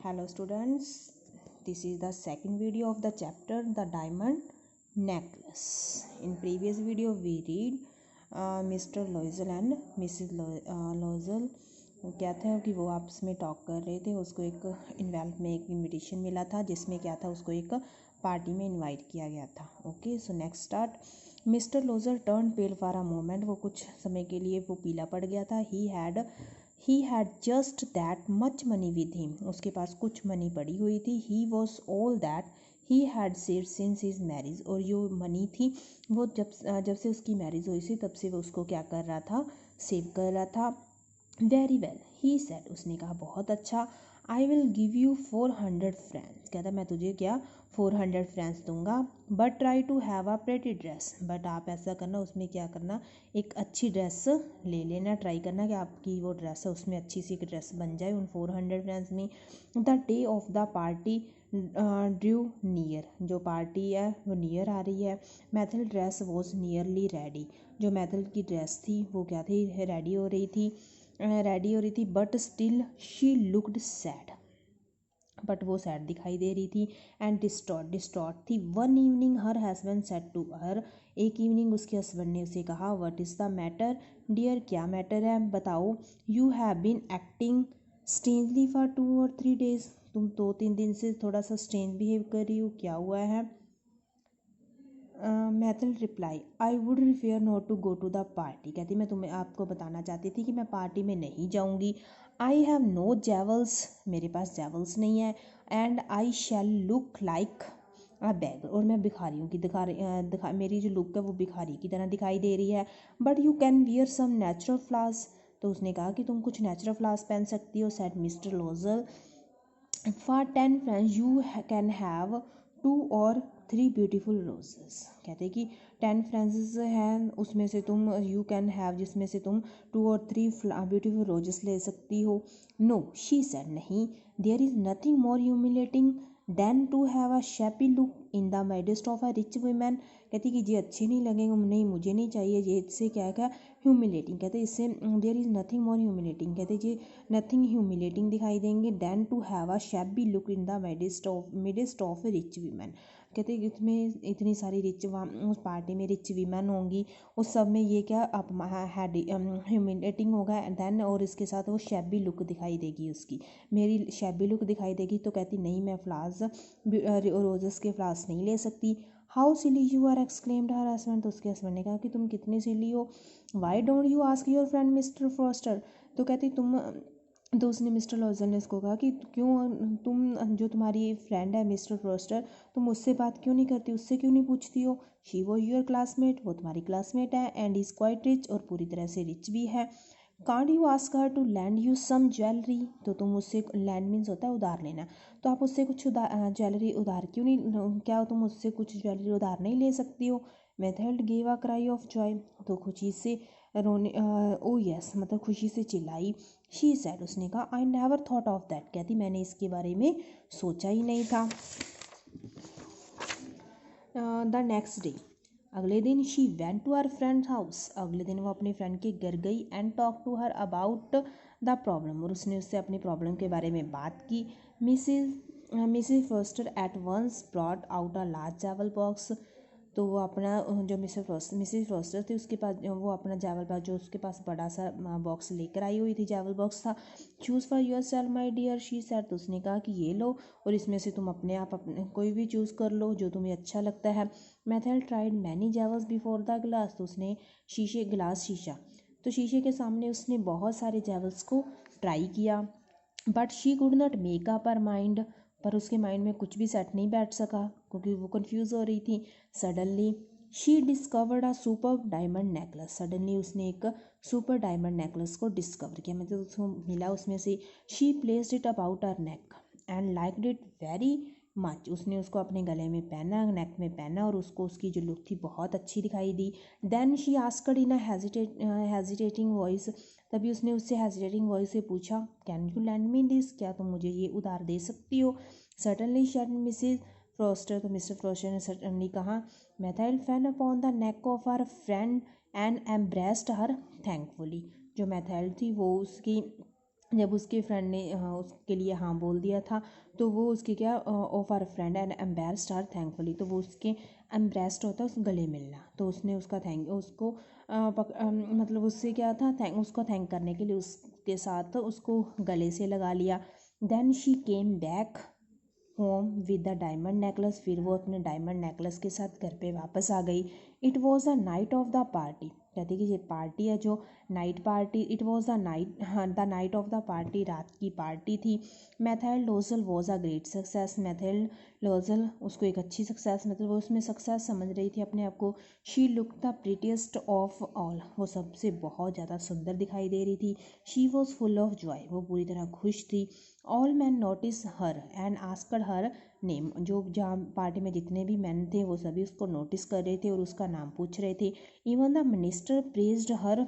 Hello students, this is the second video of the chapter The Diamond Necklace. In previous video we read Mr. Loisel and Mrs. Loisel क्या था कि वो आपस में talk कर रहे थे। उसको एक इनविटेशन मिला था जिसमें क्या था, उसको एक पार्टी में इनवाइट किया गया था। Okay, so next start. Mister Loisel turn pale for a moment, वो कुछ समय के लिए वो पीला पड़ गया था। He had just that much money with him, उसके पास कुछ मनी पड़ी हुई थी। He was all that he had saved since his marriage, और जो मनी थी वो जब से उसकी मैरिज हुई थी तब से वो उसको क्या कर रहा था, सेव कर रहा था। वेरी वेल ही सेड, उसने कहा बहुत अच्छा। I will give you 400 friends, कहता मैं तुझे क्या 400 फ्रेंड्स दूंगा। But try to have a pretty dress, but आप ऐसा करना, उसमें क्या करना, एक अच्छी ड्रेस ले लेना, ट्राई करना कि आपकी वो ड्रेस है उसमें अच्छी सी एक ड्रेस बन जाए उन 400 फ्रेंड्स में। The day of the party drew near, जो पार्टी है वो नियर आ रही है। Mathilde dress was nearly ready, जो मैथल की ड्रेस थी वो क्या थी, रेडी हो रही थी। But still she looked sad, but वो सैड दिखाई दे रही थी। एंड डिस्टॉर्ट थी। One evening her husband said to her, एक इवनिंग उसके हस्बैंड ने उसे कहा, what is the matter dear, क्या मैटर है बताओ। You have been acting strangely for 2 or 3 days, तुम 2-3 दिन से थोड़ा सा स्ट्रेंज बिहेव कर रही हो, क्या हुआ है। Mathilde reply, I would prefer not to go to the party, कहती मैं तुम्हें आपको बताना चाहती थी कि मैं पार्टी में नहीं जाऊंगी। आई हैव नो जेवल्स, मेरे पास जेवल्स नहीं है। And I shall look like a bag, और मैं भिखारी हूँ कि मेरी जो लुक है वो भिखारी की तरह दिखाई दे रही है। But you can wear some natural flowers, तो उसने कहा कि तुम कुछ नेचुरल फ्लावर्स पहन सकती हो। Said Mister Loisel, for 10 friends you can have 2 or 3 beautiful roses, कहते कि 10 फ्रेंड्स हैं उसमें से तुम यू कैन हैव, जिसमें से तुम 2 or 3 ब्यूटीफुल रोजेस ले सकती हो। नो शी सेड, नहीं। There is nothing more humiliating than to have a shabby look in the midst of a rich women, कहती कि ये अच्छे नहीं लगेंगे, नहीं मुझे नहीं चाहिए ये, इससे क्या क्या ह्यूमिलेटिंग, कहते इससे there is nothing more humiliating, कहते ये नथिंग ह्यूमिलेटिंग दिखाई देंगे than to have a shabby look in the midst of rich women, कहते इसमें इतनी सारी उस पार्टी में रिच वीमेन होंगी, उस सब में ये क्या अब ह्यूमिलेटिंग होगा देन, और इसके साथ वो शैबी लुक दिखाई देगी उसकी, मेरी शैबी लुक दिखाई देगी। तो कहती नहीं मैं फ्लावर्स रोजेस के फ्लावर्स नहीं ले सकती। How silly you are, exclaimed her husband, तो उसके हस्बैंड ने कहा कि तुम कितनी सिली हो। Why don't you ask your friend mister foster, तो कहती तुम, तो उसने मिस्टर लॉजल ने उसको कहा कि क्यों तुम, जो तुम्हारी फ्रेंड है मिस्टर फॉस्टर, तुम उससे बात क्यों नहीं करती, उससे क्यों नहीं पूछती हो। शी वो योर क्लासमेट, वो तुम्हारी क्लासमेट है। एंड इज़ क्वाइट रिच, और पूरी तरह से रिच भी है। Can't you ask her to lend you some jewellery, तो तुम उससे, लैंड मीन्स होता है उधार लेना, तो आप उससे कुछ ज्वेलरी उधार क्यों नहीं, क्या तुम उससे कुछ ज्वेलरी उधार नहीं ले सकती हो। Mathilde gave a cry of joy, तो खुशी से रोने, ओ यस मतलब खुशी से चिल्लाई। शी सेड, उसने कहा, I never thought of that, कहती मैंने इसके बारे में सोचा ही नहीं था। द नेक्स्ट डे, अगले दिन, she went to her friend house, अगले दिन वो अपने फ्रेंड के घर गई। And talk to her about the problem, और उसने उससे अपनी प्रॉब्लम के बारे में बात की। Mrs Foster at once brought out a large चावल बॉक्स, तो वो अपना जो मिसिज फॉस्टर थी उसके पास वो अपना चावल बॉक्स, जो उसके पास बड़ा सा बॉक्स लेकर आई हुई थी, चावल बॉक्स था। Choose for yourself my dear she said, तो उसने कहा कि ये लो, और इसमें से तुम अपने आप अपने कोई भी चूज़ कर लो जो तुम्हें अच्छा लगता है। Mathilde tried many jewels before the glass, तो उसने शीशा, तो शीशे के सामने उसने बहुत सारे जैवल्स को ट्राई किया। But she could not make up her mind, पर उसके माइंड में कुछ भी सेट नहीं बैठ सका क्योंकि वो कंफ्यूज हो रही थी। Suddenly she discovered a super diamond necklace, suddenly उसने एक सुपर डायमंड नेकलेस को डिस्कवर किया, मतलब उसको मिला उसमें से। She placed it about her neck and liked it very much, उसने उसको अपने गले में पहना, नेक में पहना, और उसको उसकी जो लुक थी बहुत अच्छी दिखाई दी। Then she asked in a hesitating voice, तभी उसने उससे हेजिटेटिंग वॉइस से पूछा, can you lend me this, क्या तुम मुझे ये उधार दे सकती हो। सर्टनली शेड मिसिज फ्रॉस्टर, तो मिस्टर फ्रॉस्टर ने सर्टनली कहा। Mathilde fell upon the neck of her friend and embraced her thankfully, जो मैथाइल थी वो उसकी जब उसके फ्रेंड ने उसके लिए हाँ बोल दिया था, तो वो उसके क्या of her friend and embraced her thankfully, तो वो उसके एम्ब्रेस्ड होता है उस गले मिलना, तो उसने उसका थैंक उसको मतलब उससे क्या था उसको थैंक करने के लिए उसके साथ उसको गले से लगा लिया। Then she came back home with the diamond necklace, फिर वो अपने डायमंड नेकलेस के साथ घर पे वापस आ गई। It was a night of the party, कहती कि ये पार्टी है जो night party, it was the night, हाँ the night of the party, रात की पार्टी थी। Mathilde Loisel was a great success, Mathilde Loisel उसको एक अच्छी सक्सेस, मतलब वो उसमें सक्सेस समझ रही थी अपने आप को। She look the prettiest of all, वो सबसे बहुत ज़्यादा सुंदर दिखाई दे रही थी। She was full of Joy, वो पूरी तरह खुश थी। All man notice her and asked her name, जो जहाँ पार्टी में जितने भी मैन थे वो सभी उसको नोटिस कर रहे थे और उसका नाम पूछ रहे थे। Even the minister praised her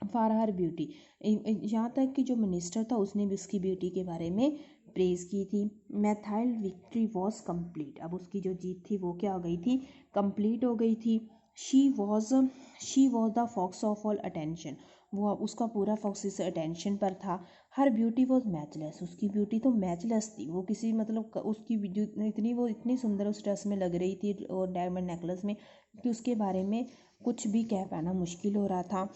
for her beauty, यहाँ तक कि जो मिनिस्टर था उसने भी उसकी ब्यूटी के बारे में प्रेज की थी। मैथाइल विक्ट्री वॉज कंप्लीट, अब उसकी जो जीत थी वो क्या हो गई थी, कंप्लीट हो गई थी। She was she was the focus of all attention, वो उसका पूरा फोकस इस अटेंशन पर था। हर ब्यूटी वॉज मैचलेस, उसकी ब्यूटी तो मैचलेस थी, वो किसी मतलब उसकी इतनी वो इतनी सुंदर उस ड्रेस में लग रही थी और डायमंड नेकलेस में कि उसके बारे में कुछ भी कह पाना मुश्किल हो रहा था।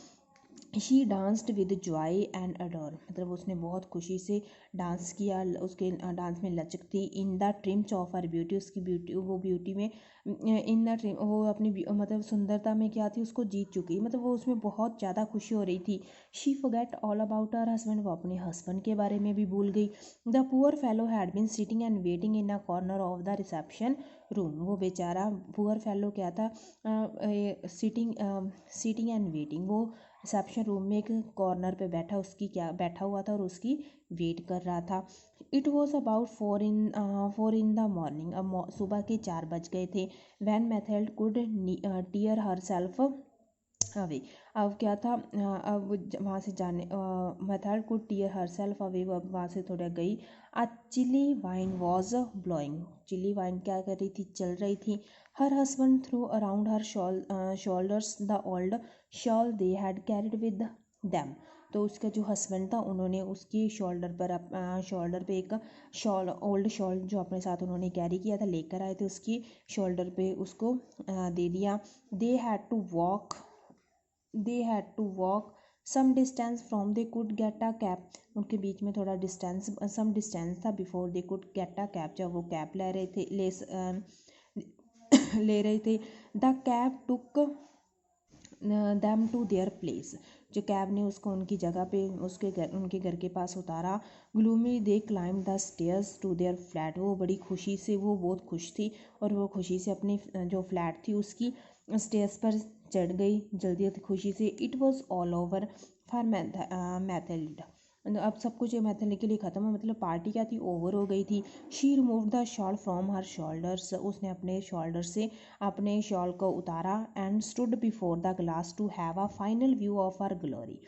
She danced with Joy and adore, मतलब उसने बहुत खुशी से डांस किया, उसके डांस में लचक थी। In the TRIMS of her beauty, उसकी ब्यूटी वो ब्यूटी में इन द ट्रिम वो अपनी मतलब सुंदरता में क्या थी उसको जीत चुकी, मतलब वो उसमें बहुत ज़्यादा खुशी हो रही थी। She forget all about her husband, वो अपने हस्बैंड के बारे में भी भूल गई। The poor fellow had been sitting and waiting in a corner of the reception room, वो बेचारा पुअर फेलो क्या था, सिटिंग एंड वेटिंग, वो रिसेप्शन रूम में एक कॉर्नर पे बैठा हुआ था और उसकी वेट कर रहा था। It was about 4 in the morning, अब सुबह के 4 बज गए थे। When Mathilde could tear herself away, अब क्या था अब वहाँ से जाने Mathilde could tear herself away, वो अब वहाँ से थोड़ा गई। A chilly wind was blowing, chilly wind क्या कर रही थी, चल रही थी। Her husband threw around her shoulders the old shawl they had carried with them, तो उसका जो हस्बैंड था उन्होंने उसकी शोल्डर पे एक शॉल, ओल्ड शॉल जो अपने साथ उन्होंने कैरी किया था लेकर आए थे, उसकी शोल्डर पे उसको दे दिया। They had to walk they had to walk some distance from they could get a cab, उनके बीच में थोड़ा डिस्टेंस सम डिस्टेंस था before they could get a cab, जब वो कैब ले रहे थे ले रहे थे। The cab took them to their place, जो कैब ने उसको उनकी जगह पे उनके घर के पास उतारा। Gloomy they climb the stairs to their flat, वो बड़ी खुशी से, वो बहुत खुश थी और वो खुशी से अपनी जो फ्लैट थी उसकी स्टेयर्स पर चढ़ गई जल्दी खुशी से। It was all over for Mathilde, अब सब कुछ मैथेल्ड के लिए ख़त्म है, मतलब पार्टी क्या थी, ओवर हो गई थी। She remove the shawl from her shoulders, उसने अपने शोल्डर से अपने शॉल को उतारा। And stood before the glass to have a final view of her glory,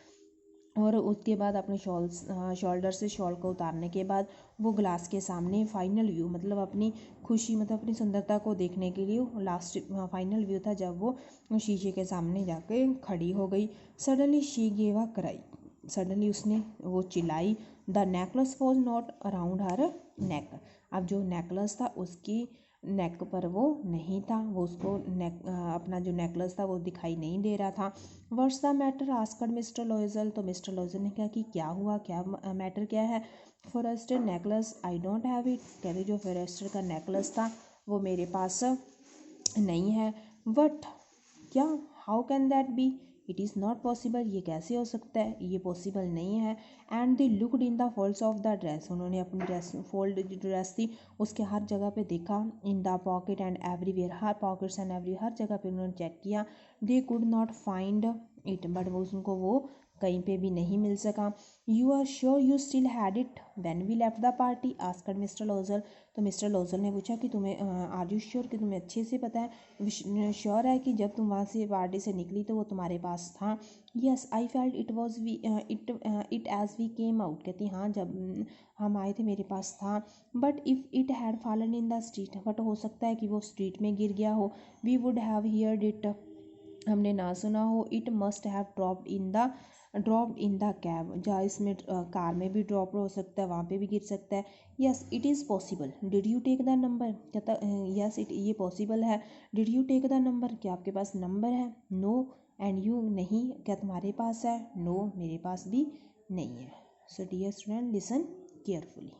और उसके बाद अपने शोल्डर से शॉल को उतारने के बाद वो ग्लास के सामने फाइनल व्यू, मतलब अपनी खुशी, मतलब अपनी सुंदरता को देखने के लिए लास्ट फाइनल व्यू था जब वो शीशे के सामने जाके खड़ी हो गई। Suddenly she gave a cry, suddenly उसने वो चिल्लाई। The necklace was not around her neck, अब जो नेकलेस था उसकी नेक पर वो नहीं था, वो उसको अपना जो नेकलेस था वो दिखाई नहीं दे रहा था। What's the matter asked Mr Loisel, तो मिस्टर लोजल ने कहा कि क्या हुआ, क्या मैटर क्या है। Forestier necklace I don't have it, कहते जो फॉरेस्टर का नेकलेस था वो मेरे पास नहीं है। बट क्या, how can that be, it is not possible, ये कैसे हो सकता है, ये पॉसिबल नहीं है। And they looked in the folds of the dress, उन्होंने अपनी ड्रेस फोल्ड जो ड्रेस थी उसके हर जगह पे देखा। In the pocket and everywhere, हर पॉकेट्स एंड एवरी हर जगह पे उन्होंने चेक किया। They could not find it, but वो उनको वो कहीं पे भी नहीं मिल सका। You are sure you still had it when we left the party asked Mr Loisel, तो मिस्टर लोजल ने पूछा कि तुम्हें आर यू श्योर, कि तुम्हें अच्छे से पता है, श्योर है कि जब तुम वहाँ से पार्टी से निकली तो वो तुम्हारे पास था। Yes I felt it was we it as we came out, कहती हाँ जब हम आए थे मेरे पास था। But if it had fallen in the street, but हो सकता है कि वो स्ट्रीट में गिर गया हो। We would have heard it, हमने ना सुना हो। It must have dropped in the dropped in the cab, जहाँ इसमें कार में भी ड्रॉप हो सकता है, वहाँ पे भी गिर सकता है। Yes it is possible, did you take the number, कहता यस इट ये पॉसिबल है। Did you take the number, क्या आपके पास नंबर है। नो एंड यू नहीं, क्या तुम्हारे पास है। नो मेरे पास भी नहीं है। So dear student listen carefully.